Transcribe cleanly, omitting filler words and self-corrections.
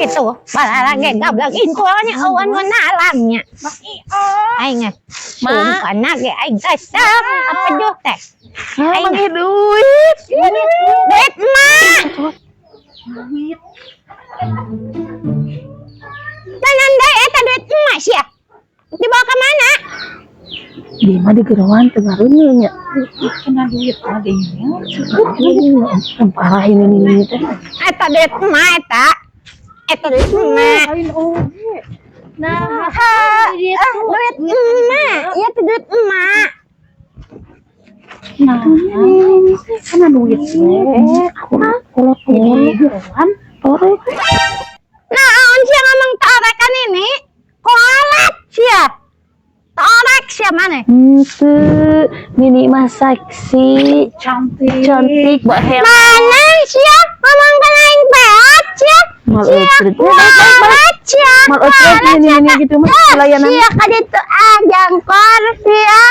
gitu. Malah lagi gablang intuanya awan nalamnya. Aing sumpah nage aing kasar apa juga teh. Aing duit. Duit mah. Tanan deh eta duit emak sia. Dibawa ke mana? Di mah di gerawan tengah nya. Kena duit adanya. Parah ini teh. Eta duit emak eta. Eta duit emak. Lain oge. Nah, Duit emak. Iya tuh duit emak. nah, kena duit Kalau di gerawan. torek. Nah, on sia ngomong torekan ini. Kolak sia. Torek sia mana? Mini mah seksi, cantik, mbak Hel. Mana sia ngomong ke lain peot sia. Mal Sia outfit. kualat sia. Mal outfit ini gitu mah pelayanan. Sia kaditu jangkor sia.